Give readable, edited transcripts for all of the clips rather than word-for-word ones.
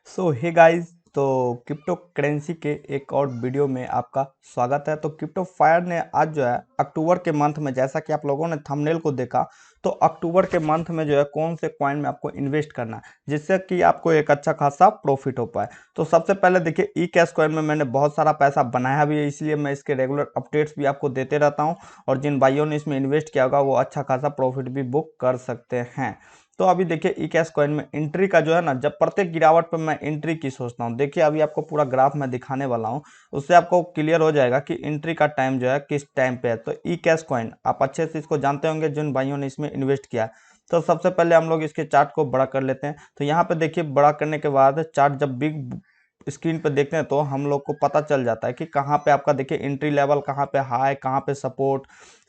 सो hey guys, तो crypto currency के एक और वीडियो में आपका स्वागत है। तो क्रिप्टो फायर ने आज जो है अक्टूबर के मंथ में, जैसा कि आप लोगों ने थंबनेल को देखा, तो अक्टूबर के मंथ में जो है कौन से कॉइन में आपको इन्वेस्ट करना है जिससे कि आपको एक अच्छा खासा प्रॉफिट हो पाए। तो सबसे पहले देखिए, ई कैश कॉइन में मैंने बहुत सारा पैसा बनाया भी है, इसलिए मैं इसके रेगुलर अपडेट्स भी आपको देते रहता हूँ। और जिन भाइयों ने इसमें इन्वेस्ट किया होगा वो अच्छा खासा प्रॉफिट भी बुक कर सकते हैं। तो अभी देखिए, ई कैश कॉइन में एंट्री का जो है ना, जब प्रत्येक गिरावट पर मैं एंट्री की सोचता हूँ, देखिए अभी आपको पूरा ग्राफ मैं दिखाने वाला हूँ, उससे आपको क्लियर हो जाएगा कि एंट्री का टाइम जो है किस टाइम पे है। तो ई कैश कॉइन आप अच्छे से इसको जानते होंगे जिन भाइयों ने इसमें इन्वेस्ट किया है। तो सबसे पहले हम लोग इसके चार्ट को बड़ा कर लेते हैं। तो यहाँ पे देखिए, बड़ा करने के बाद चार्ट जब बिग स्क्रीन पे देखते हैं तो हम लोग को पता चल जाता है कि कहाँ पे आपका देखिए एंट्री लेवल, कहाँ पे हाई, कहाँ पे सपोर्ट।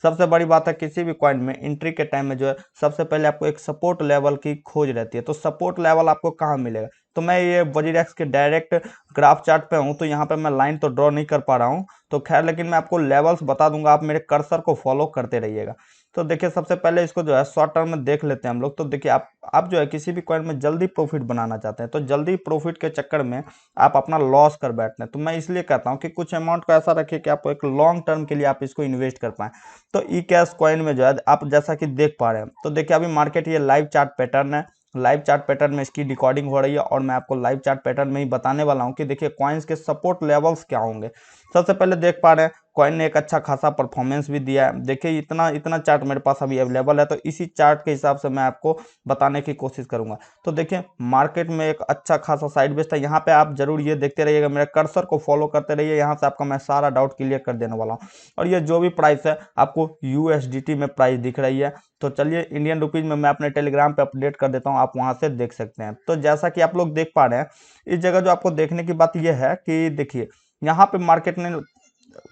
सबसे बड़ी बात है किसी भी कॉइन में एंट्री के टाइम में जो है सबसे पहले आपको एक सपोर्ट लेवल की खोज रहती है। तो सपोर्ट लेवल आपको कहाँ मिलेगा? तो मैं ये वजीरेक्स के डायरेक्ट ग्राफ चार्ट पे हूँ, तो यहाँ पे मैं लाइन तो ड्रॉ नहीं कर पा रहा हूँ। तो खैर, लेकिन मैं आपको लेवल्स बता दूंगा, आप मेरे कर्सर को फॉलो करते रहिएगा। तो देखिए, सबसे पहले इसको जो है शॉर्ट टर्म में देख लेते हैं हम लोग। तो देखिए, आप जो है किसी भी कॉइन में जल्दी प्रॉफिट बनाना चाहते हैं, तो जल्दी प्रॉफिट के चक्कर में आप अपना लॉस कर बैठते हैं। तो मैं इसलिए कहता हूँ कि कुछ अमाउंट को ऐसा रखिए कि आप एक लॉन्ग टर्म के लिए आप इसको इन्वेस्ट कर पाएं। तो ई कैश कॉइन में जो है आप जैसा कि देख पा रहे हैं, तो देखिए अभी मार्केट ये लाइव चार्ट पैटर्न है। लाइव चार्ट पैटर्न में इसकी रिकॉर्डिंग हो रही है और मैं आपको लाइव चार्ट पैटर्न में ही बताने वाला हूं कि देखिए कॉइन्स के सपोर्ट लेवल्स क्या होंगे। सबसे पहले देख पा रहे हैं, कॉइन ने एक अच्छा खासा परफॉर्मेंस भी दिया है। देखिए, इतना इतना चार्ट मेरे पास अभी अवेलेबल है, तो इसी चार्ट के हिसाब से मैं आपको बताने की कोशिश करूंगा। तो देखिए, मार्केट में एक अच्छा खासा साइड वेज था। यहाँ पे आप जरूर ये देखते रहिएगा, मेरे कर्सर को फॉलो करते रहिए, यहाँ से आपका मैं सारा डाउट क्लियर कर देने वाला हूँ। और ये जो भी प्राइस है आपको यूएसडीटी में प्राइस दिख रही है। तो चलिए, इंडियन रुपीज में मैं अपने टेलीग्राम पे अपडेट कर देता हूँ, आप वहां से देख सकते हैं। तो जैसा कि आप लोग देख पा रहे हैं, इस जगह जो आपको देखने की बात यह है कि देखिए, यहाँ पे मार्केट ने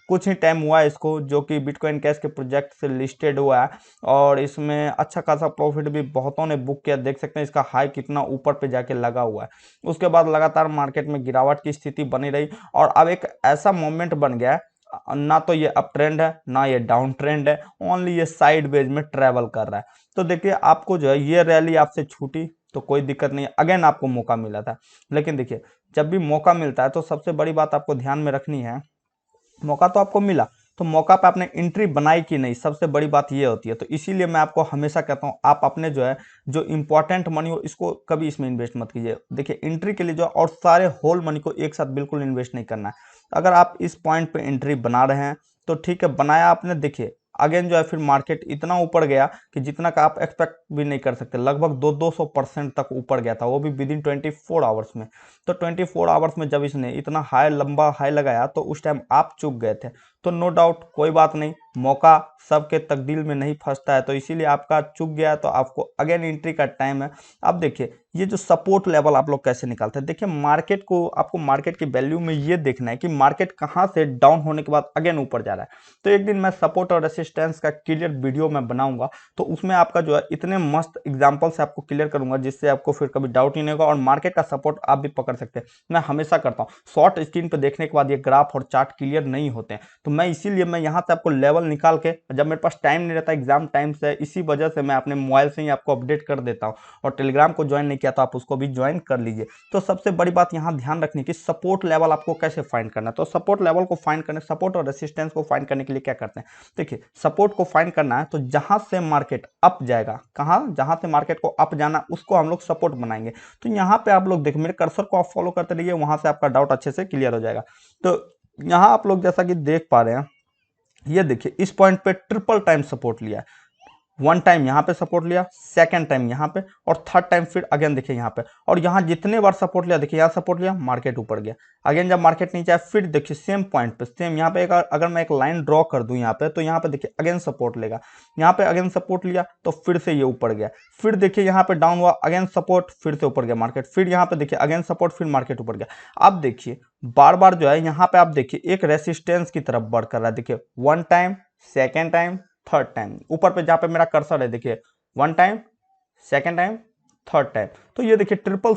कुछ ही टाइम हुआ है इसको, जो कि बिटकॉइन कैश के प्रोजेक्ट से लिस्टेड हुआ है, और इसमें अच्छा खासा प्रॉफिट भी बहुतों ने बुक किया। देख सकते हैं इसका हाई कितना ऊपर पे जाके लगा हुआ है। उसके बाद लगातार मार्केट में गिरावट की स्थिति बनी रही, और अब एक ऐसा मोमेंट बन गया है, ना तो ये अप ट्रेंड है ना ये डाउन ट्रेंड है, ओनली ये साइड वेज में ट्रेवल कर रहा है। तो देखिए, आपको जो है ये रैली आपसे छूटी तो कोई दिक्कत नहीं है, अगेन आपको मौका मिला था। लेकिन देखिए, जब भी मौका मिलता है तो सबसे बड़ी बात आपको ध्यान में रखनी है, मौका तो आपको मिला, तो मौका पे आपने एंट्री बनाई कि नहीं, सबसे बड़ी बात ये होती है। तो इसीलिए मैं आपको हमेशा कहता हूँ, आप अपने जो है जो इंपॉर्टेंट मनी हो इसको कभी इसमें इन्वेस्ट मत कीजिए। देखिए, एंट्री के लिए जो और सारे होल मनी को एक साथ बिल्कुल इन्वेस्ट नहीं करना है। अगर आप इस पॉइंट पे एंट्री बना रहे हैं तो ठीक है, बनाया आपने। देखिए, अगेन जो है फिर मार्केट इतना ऊपर गया कि जितना का आप एक्सपेक्ट भी नहीं कर सकते, लगभग 200% तक ऊपर गया था, वो भी विद इन 24 आवर्स में। तो 24 आवर्स में जब इसने इतना हाई, लंबा हाई लगाया, तो उस टाइम आप चूक गए थे। तो नो डाउट, कोई बात नहीं, मौका सबके तकदीर में नहीं फंसता है, तो इसीलिए आपका चूक गया है, तो आपको अगेन एंट्री का टाइम है। अब देखिए, ये जो सपोर्ट लेवल आप लोग कैसे निकालते हैं, देखिए मार्केट को, आपको मार्केट की वैल्यू में ये देखना है कि मार्केट कहाँ से डाउन होने के बाद अगेन ऊपर जा रहा है। तो एक दिन मैं सपोर्ट और रेसिस्टेंस का क्लियर वीडियो मैं बनाऊंगा, तो उसमें आपका जो है इतने मस्त एग्जांपल से आपको क्लियर करूंगा जिससे आपको फिर कभी डाउट ही नहीं होगा, और मार्केट का सपोर्ट आप भी पकड़ सकते हैं। मैं हमेशा करता हूँ, शॉर्ट स्क्रीन पे देखने के बाद ये ग्राफ और चार्ट क्लियर नहीं होते हैं, तो मैं इसीलिए मैं यहाँ से आपको लेवल निकाल के, जब मेरे पास टाइम नहीं रहता, एग्जाम टाइम से, इसी वजह से मैं अपने मोबाइल से ही आपको अपडेट कर देता हूँ। और टेलीग्राम को ज्वाइन नहीं किया तो आप उसको भी ज्वाइन कर लीजिए। तो सबसे बड़ी बात यहाँ ध्यान रखनी कि सपोर्ट लेवल आपको कैसे फाइंड करना है। तो सपोर्ट लेवल को फाइंड करने, सपोर्ट और रेसिस्टेंस को फाइंड करने के लिए क्या करते हैं, देखिए सपोर्ट को फाइंड करना है तो जहां से मार्केट अप जाएगा, कहां, जहां से मार्केट को अप जाना उसको हम लोग सपोर्ट बनाएंगे। तो यहाँ पे आप लोग देखिए, मेरे कर्सर को आप फॉलो करते रहिए, वहां से आपका डाउट अच्छे से क्लियर हो जाएगा। तो यहाँ आप लोग जैसा कि देख पा रहे हैं, ये देखिए इस पॉइंट पे ट्रिपल टाइम सपोर्ट लिया है। वन टाइम यहाँ पे सपोर्ट लिया, सेकंड टाइम यहाँ पे, और थर्ड टाइम फिर अगेन देखिए यहाँ पे। और यहाँ जितने बार सपोर्ट लिया, देखिए यहाँ सपोर्ट लिया, मार्केट ऊपर गया, अगेन जब मार्केट नीचे आया फिर देखिए सेम पॉइंट पे, सेम यहाँ पे एक, अगर मैं एक लाइन ड्रॉ कर दूं यहाँ पे, तो यहाँ पे देखिए अगेन सपोर्ट लेगा, यहाँ पे अगेन सपोर्ट लिया तो फिर से ये ऊपर गया, फिर देखिए यहाँ पे डाउन हुआ, अगेन सपोर्ट, फिर से ऊपर गया मार्केट, फिर यहाँ पे देखिए अगेन सपोर्ट, फिर मार्केट ऊपर गया। अब देखिए बार बार जो है यहाँ पे आप देखिए एक रेसिस्टेंस की तरफ बढ़ कर रहा है। देखिए one time, second time, third time, ऊपर पे जहां पे मेरा कर्सर है देखिए, one time, second time, third time. तो ये देखिए ट्रिपल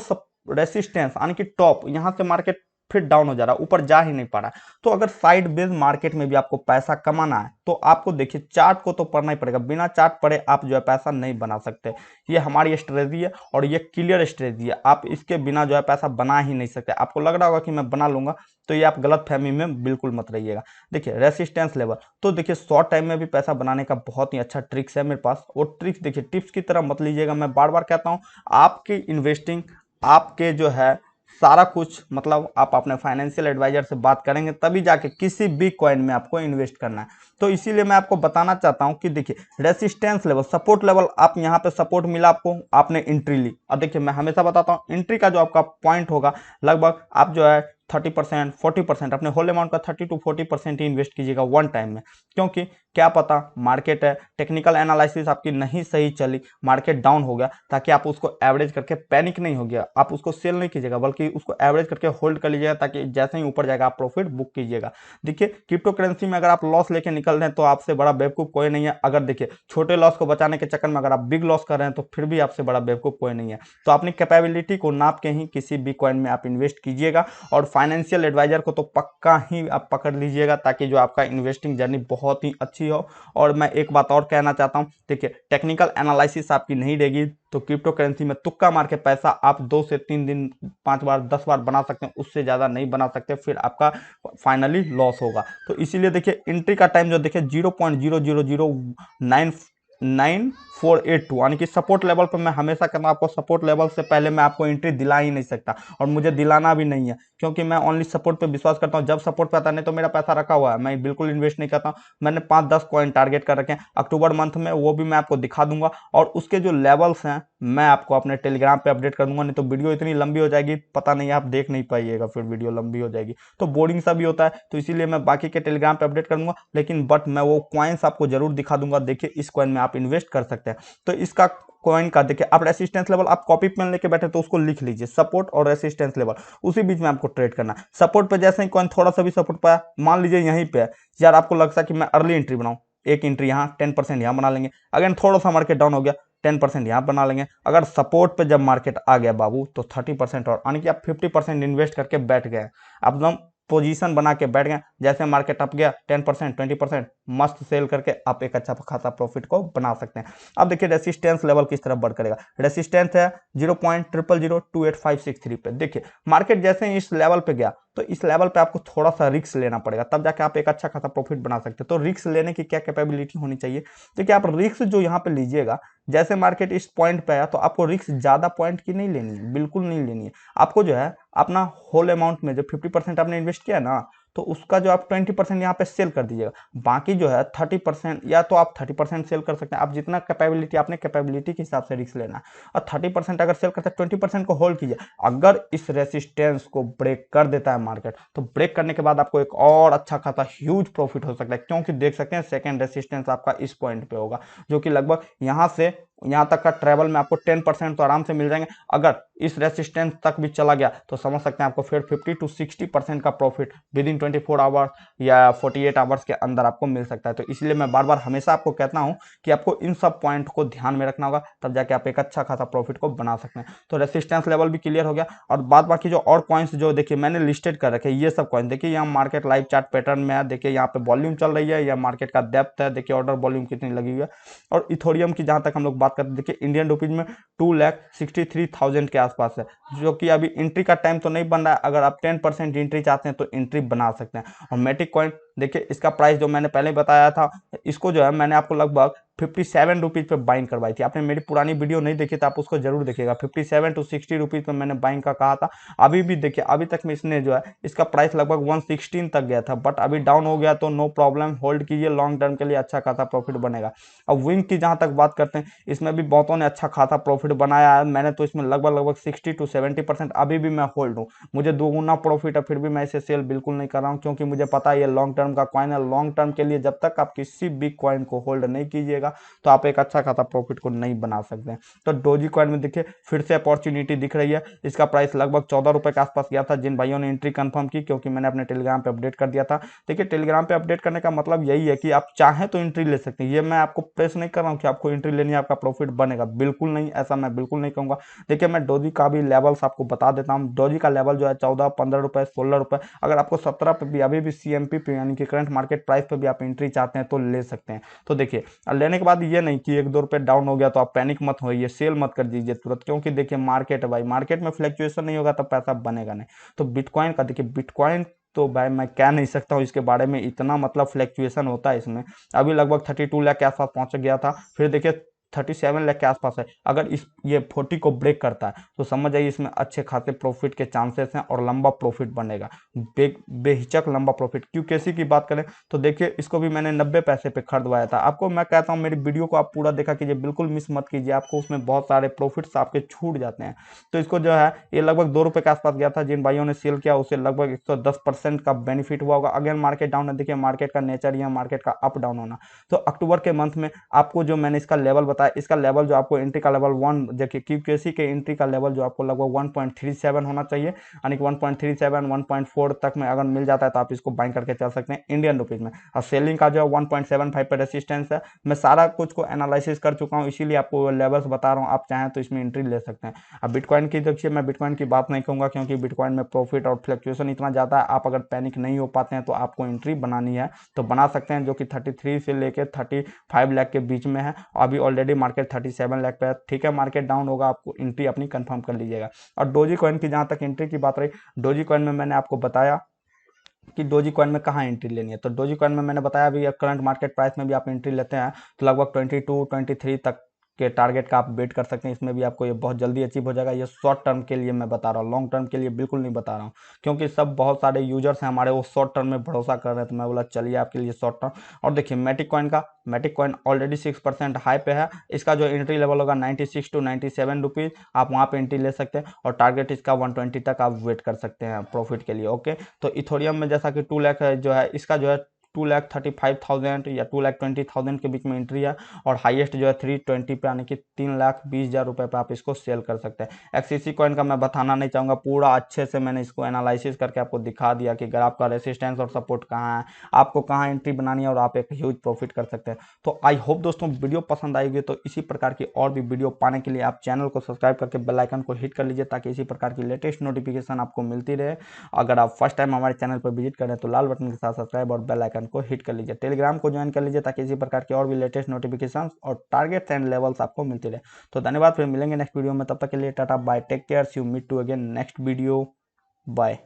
रेसिस्टेंस, यानी कि टॉप, यहां से मार्केट फिर डाउन हो जा रहा है, ऊपर जा ही नहीं पा रहा है। तो अगर साइड बेस मार्केट में भी आपको पैसा कमाना है तो आपको देखिए चार्ट को तो पढ़ना ही पड़ेगा, बिना चार्ट पढ़े आप जो है पैसा नहीं बना सकते। ये हमारी स्ट्रेटजी है और ये क्लियर स्ट्रेटजी है, आप इसके बिना जो है पैसा बना ही नहीं सकते। आपको लग रहा होगा कि मैं बना लूंगा, तो ये आप गलत फहमी में बिल्कुल मत रहिएगा। देखिए रेसिस्टेंस लेवल, तो देखिए शॉर्ट टाइम में भी पैसा बनाने का बहुत ही अच्छा ट्रिक्स है मेरे पास। वो ट्रिक्स देखिए टिप्स की तरह मत लीजिएगा, मैं बार बार कहता हूँ आपकी इन्वेस्टिंग, आपके जो है सारा कुछ, मतलब आप अपने फाइनेंशियल एडवाइजर से बात करेंगे तभी जाके किसी भी कॉइन में आपको इन्वेस्ट करना है। तो इसीलिए मैं आपको बताना चाहता हूं कि देखिए रेसिस्टेंस लेवल, सपोर्ट लेवल, आप यहां पे सपोर्ट मिला आपको, आपने एंट्री ली। अब देखिए मैं हमेशा बताता हूं एंट्री का जो आपका पॉइंट होगा, लगभग आप जो है 30% 40% अपने होल अमाउंट का 30 to 40% ही इन्वेस्ट कीजिएगा वन टाइम में। क्योंकि क्या पता मार्केट है, टेक्निकल एनालिसिस आपकी नहीं सही चली, मार्केट डाउन हो गया, ताकि आप उसको एवरेज करके पैनिक नहीं हो गया, आप उसको सेल नहीं कीजिएगा बल्कि उसको एवरेज करके होल्ड कर लीजिएगा, ताकि जैसे ही ऊपर जाएगा आप प्रॉफिट बुक कीजिएगा। देखिए क्रिप्टो करेंसी में अगर आप लॉस लेके निकल रहे हैं तो आपसे बड़ा बेवकूफ कोई नहीं है। अगर देखिए छोटे लॉस को बचाने के चक्कर में अगर आप बिग लॉस कर रहे हैं तो फिर भी आपसे बड़ा बेवकूफ कोई नहीं है। तो अपनी कैपेबिलिटी को नाप के ही किसी भी कॉइन में आप इन्वेस्ट कीजिएगा, और फाइनेंशियल एडवाइजर को तो पक्का ही आप पकड़ लीजिएगा, ताकि जो आपका इन्वेस्टिंग जर्नी बहुत ही अच्छी हो। और मैं एक बात और कहना चाहता हूं, देखिए टेक्निकल एनालिसिस आपकी नहीं रहेगी तो क्रिप्टो करेंसी में तुक्का मार के पैसा आप 2 से 3 दिन 5 बार 10 बार बना सकते हैं, उससे ज़्यादा नहीं बना सकते, फिर आपका फाइनली लॉस होगा। तो इसीलिए देखिए एंट्री का टाइम जो देखिए 0.0009482, यानी कि सपोर्ट लेवल पर मैं हमेशा कहना आपको सपोर्ट लेवल से पहले मैं आपको एंट्री दिला ही नहीं सकता, और मुझे दिलाना भी नहीं है, क्योंकि मैं ओनली सपोर्ट पे विश्वास करता हूं। जब सपोर्ट पे आता नहीं तो मेरा पैसा रखा हुआ है, मैं बिल्कुल इन्वेस्ट नहीं करता हूं। मैंने 5-10 कॉइन टारगेट कर रखे हैं अक्टूबर मंथ में, वो भी मैं आपको दिखा दूंगा, और उसके जो लेवल्स हैं मैं आपको अपने टेलीग्राम पे अपडेट कर दूंगा। नहीं तो वीडियो इतनी लंबी हो जाएगी, पता नहीं आप देख नहीं पाइएगा, फिर वीडियो लंबी हो जाएगी तो बोरिंग सा भी होता है। तो इसीलिए मैं बाकी के टेलीग्राम पे अपडेट कर दूंगा, लेकिन बट मैं वो कॉइन्स आपको जरूर दिखा दूंगा। देखिए इस कॉइन में आप इन्वेस्ट कर सकते हैं। तो इसका कॉइन का देखिए आप रेसिस्टेंस लेवल आप कॉपी पेन लेके बैठे तो उसको लिख लीजिए, सपोर्ट और रेसिस्टेंस लेवल उसी बीच में आपको ट्रेड करना है। सपोर्ट पे जैसे ही कॉइन थोड़ा सा भी सपोर्ट पाया, मान लीजिए यहीं पे है यार, आपको लगता है कि मैं अर्ली एंट्री बनाऊं, एक एंट्री यहाँ 10% यहाँ बना लेंगे। अगर थोड़ा सा मार्केट डाउन हो गया 10% यहाँ बना लेंगे। अगर सपोर्ट पे जब मार्केट आ गया बाबू तो 30% और, यानी कि आप 50% इन्वेस्ट करके बैठ गए, एकदम पोजीशन बना के बैठ गए। जैसे मार्केट अप गया 10% 20% मस्त सेल करके आप एक अच्छा खासा प्रॉफिट को बना सकते हैं। अब देखिए रेसिस्टेंस लेवल किस तरह बढ़ करेगा। रेसिस्टेंस है 0.0002863 पे। देखिए मार्केट जैसे ही इस लेवल पे गया तो इस लेवल पे आपको थोड़ा सा रिस्क लेना पड़ेगा, तब जाके आप एक अच्छा खासा प्रॉफिट बना सकते हैं। तो रिस्क लेने की क्या कैपेबिलिटी होनी चाहिए, देखिए आप रिस्क जो यहाँ पे लीजिएगा, जैसे मार्केट इस पॉइंट पे आया तो आपको रिस्क ज्यादा पॉइंट की नहीं लेनी है, बिल्कुल नहीं लेनी है। आपको जो है अपना होल अमाउंट में जो 50% आपने इन्वेस्ट किया ना, तो उसका जो आप 20% यहाँ पे सेल कर दीजिएगा। बाकी जो है 30%, या तो आप 30% सेल कर सकते हैं, आप जितना कैपेबिलिटी, अपने कैपेबिलिटी के हिसाब से रिस्क लेना है। और 30% अगर सेल करते हैं 20% को होल्ड कीजिए। अगर इस रेसिस्टेंस को ब्रेक कर देता है मार्केट, तो ब्रेक करने के बाद आपको एक और अच्छा खासा ह्यूज प्रॉफिट हो सकता है, क्योंकि देख सकते हैं सेकेंड रेसिस्टेंस आपका इस पॉइंट पे होगा, जो कि लगभग यहाँ से यहाँ तक का ट्रेवल में आपको 10% तो आराम से मिल जाएंगे। अगर इस रेसिस्टेंस तक भी चला गया तो समझ सकते हैं आपको फिर 50 to 60% का प्रॉफिट विद इन 24 आवर्स या 48 आवर्स के अंदर आपको मिल सकता है। तो इसलिए मैं बार बार हमेशा आपको कहता हूं कि आपको इन सब पॉइंट को ध्यान में रखना होगा, तब जाके आप एक अच्छा खासा प्रॉफिट को बना सकते हैं। तो रेसिस्टेंस लेवल भी क्लियर हो गया। और बाद बाकी जो और कॉइन्स जो देखिए मैंने लिस्टेड कर रखे ये सब कॉइन, देखिए यहाँ मार्केट लाइव चार्ट पैटर्न में है, देखिए यहाँ पे वॉल्यूम चल रही है, या मार्केट का डेप्थ है, देखिए ऑर्डर वॉल्यूम कितनी लगी हुई है। और इथोरियम की जहां तक हम लोग बात करते हैं, देखिए इंडियन रुपीज में 2,63,000 के आसपास है, जो कि अभी एंट्री का टाइम तो नहीं बन रहा है। अगर आप 10% एंट्री चाहते हैं तो एंट्री बना सकते हैं। और मैटिक कॉइन देखिए इसका प्राइस जो मैंने पहले बताया था, इसको जो है मैंने आपको लगभग 57 रुपीज पे बाइंग करवाई थी। आपने मेरी पुरानी वीडियो नहीं देखी तो आप उसको जरूर देखिएगा। 57 to 60 रुपीज पे मैंने बाइंग का कहा था। अभी भी देखिए अभी तक में इसने जो है इसका प्राइस लगभग 116 तक गया था, बट अभी डाउन हो गया, तो नो प्रॉब्लम, होल्ड कीजिए, लॉन्ग टर्म के लिए अच्छा खासा प्रॉफिट बनेगा। अब विंग की जहां तक बात करते हैं, इसमें भी बहुतों ने अच्छा खासा प्रॉफिट बनाया है। मैंने तो इसमें लगभग 60 to 70% अभी भी मैं होल्ड हूँ। मुझे दोगुना प्रॉफिट है, फिर भी मैं इसे सेल बिल्कुल नहीं कर रहा हूँ, क्योंकि मुझे पता है ये लॉन्ग टर्म टर्म का कॉइन है। लॉन्ग टर्म के लिए जब तक आप किसी भी कॉइन को होल्ड नहीं कीजिएगा तो आप एक अच्छा खासा प्रॉफिट को नहीं बना सकते हैं। तो डोजी कॉइन में देखिए फिर से अपॉर्चुनिटी दिख रही है। इसका प्राइस लगभग 14 रुपए के आसपास गया था जिन भाइयों ने एंट्री कंफर्म की, क्योंकि मैंने अपने टेलीग्राम पे अपडेट कर दिया था। देखिए टेलीग्राम पे अपडेट करने का मतलब यही है कि आप चाहें तो एंट्री ले सकते हैं। ये मैं आपको प्रेस नहीं कर रहा हूं कि आपको एंट्री लेनी है आपका प्रॉफिट बनेगा, बिल्कुल नहीं, ऐसा मैं बिल्कुल नहीं कहूंगा। देखिए मैं डोजी का भी लेवल्स आपको बता देता हूं। डोजी का लेवल जो है 14, 15 रुपए, 16 रुपए। अगर आपको 17 पे भी अभी भी सीएमपी पे यानी कि करंट मार्केट प्राइस पे भी आप एंट्री चाहते हैं तो ले सकते हैं। तो देखिए लेने के बाद ये नहीं कि 1-2 रुपए डाउन हो गया तो आप पैनिक मत होइए, सेल मत कर दीजिए तुरंत, क्योंकि देखिए मार्केट है भाई, मार्केट में फ्लक्चुएशन नहीं होगा तो पैसा बनेगा नहीं। तो बिटकॉइन का देखिए, बिटकॉइन तो भाई मैं कह नहीं सकता हूँ इसके बारे में, इतना मतलब फ्लक्चुएशन होता है इसमें। अभी लगभग 32 लाख के आसपास पहुंच गया था, फिर देखिए 37 लाख के आसपास है। अगर इस ये 40 को ब्रेक करता है तो समझ जाइए इसमें अच्छे खासे प्रॉफिट के चांसेस हैं और लंबा प्रॉफिट बनेगा, बेहिचक लंबा प्रॉफिट। क्यूकेसी की बात करें तो देखिए इसको भी मैंने 90 पैसे पे खरीदवाया था। आपको मैं कहता हूँ मेरी वीडियो को आप पूरा देखा कीजिए, बिल्कुल मिस मत कीजिए, आपको उसमें बहुत सारे प्रॉफिट्स आपके छूट जाते हैं। तो इसको जो है ये लगभग 2 रुपए के आसपास गया था, जिन भाइयों ने सेल किया उसे लगभग 110% का बेनिफिट हुआ होगा। अगेन मार्केट डाउन है, देखिए मार्केट का नेचर ही है मार्केट का अप डाउन होना। तो अक्टूबर के मंथ में आपको जो मैंने इसका लेवल बताया, इसका लेवल जो आपको एंट्री का लेवल 1 देखिए क्यूकेसी के एंट्री का लेवल जो आपको लगभग 1.37 होना चाहिए, यानी कि 1.37 1.4 तक में अगर मिल जाता है तो आप इसको बाइंग करके चल सकते हैं इंडियन रुपीज में। और सेलिंग का जो 1.75 पे रेसिस्टेंस है। मैं सारा कुछ को एनालिसिस कर चुका हूँ, इसीलिए आपको लेवल्स बता रहा हूँ, आप चाहें तो इसमें एंट्री ले सकते हैं। अब बिटकॉइन की देखिए मैं बिटकॉइन की बात नहीं कहूँगा, क्योंकि बिटकॉइन में प्रॉफिट और फ्लक्चुएशन इतना ज़्यादा है, आप अगर पैनिक नहीं हो पाते हैं तो आपको एंट्री बनानी है तो बना सकते हैं, जो कि 33 से लेकर 35 लाख के बीच में है। अभी ऑलरेडी मार्केट 37 लाख पे है। ठीक है मार्केट डाउन होगा, आपको एंट्री अपनी कंफर्म कर लीजिएगा। और डोजी कॉइन की जहां तक एंट्री की बात रही, डोजी कॉइन में मैंने आपको बताया कि डोजी कॉइन में कहाँ एंट्री लेनी है। तो डोजी कॉइन में मैंने बताया अभी करंट मार्केट प्राइस में भी आप एंट्री लेते हैं तो लगभग 22 23 तक के टारगेट का आप वेट कर सकते हैं। इसमें भी आपको ये बहुत जल्दी अचीव हो जाएगा। ये शॉर्ट टर्म के लिए मैं बता रहा हूँ, लॉन्ग टर्म के लिए बिल्कुल नहीं बता रहा हूँ, क्योंकि सब बहुत सारे यूजर्स हैं हमारे वो शॉर्ट टर्म में भरोसा कर रहे हैं, तो मैं बोला चलिए आपके लिए शॉर्ट टर्म। और देखिए मैटिक कॉइन ऑलरेडी 6% हाई पे है। इसका जो एंट्री लेवल होगा 96 टू 97 रुपीज़, आप वहाँ पे एंट्री ले सकते हैं और टारगेट इसका 120 तक आप वेट कर सकते हैं प्रॉफिट के लिए। ओके, तो इथोरियम में जैसा कि 2 लाख जो है इसका जो है 2,35,000 या 2,20,000 के बीच में एंट्री है, और हाईएस्ट जो है 320 पे यानी कि 3,20,000 रुपए पे आप इसको सेल कर सकते हैं। एक्सीसी कॉइन का मैं बताना नहीं चाहूँगा, पूरा अच्छे से मैंने इसको एनालिसिस करके आपको दिखा दिया कि अगर आपका रेसिस्टेंस और सपोर्ट कहाँ है, आपको कहाँ एंट्री बनानी है और आप एक ह्यूज प्रॉफिट कर सकते हैं। तो आई होप दोस्तों वीडियो पसंद आएगी, तो इसी प्रकार की और भी वीडियो पाने के लिए आप चैनल को सब्सक्राइब करके बेल आइकन को हिट कर लीजिए, ताकि इसी प्रकार की लेटेस्ट नोटिफिकेशन आपको मिलती रहे। अगर आप फर्स्ट टाइम हमारे चैनल पर विजिट करें तो लाल बटन के साथ सब्सक्राइब और बेल आइकन को हिट कर लीजिए। टेलीग्राम को ज्वाइन कर लीजिए ताकि इसी प्रकार की और भी लेटेस्ट नोटिफिकेशन और टारगेट्स एंड लेवल्स आपको मिलती रहे। तो धन्यवाद, फिर मिलेंगे नेक्स्ट वीडियो में, तब तक के लिए टाटा bye, take care, see you, meet to again next video, bye.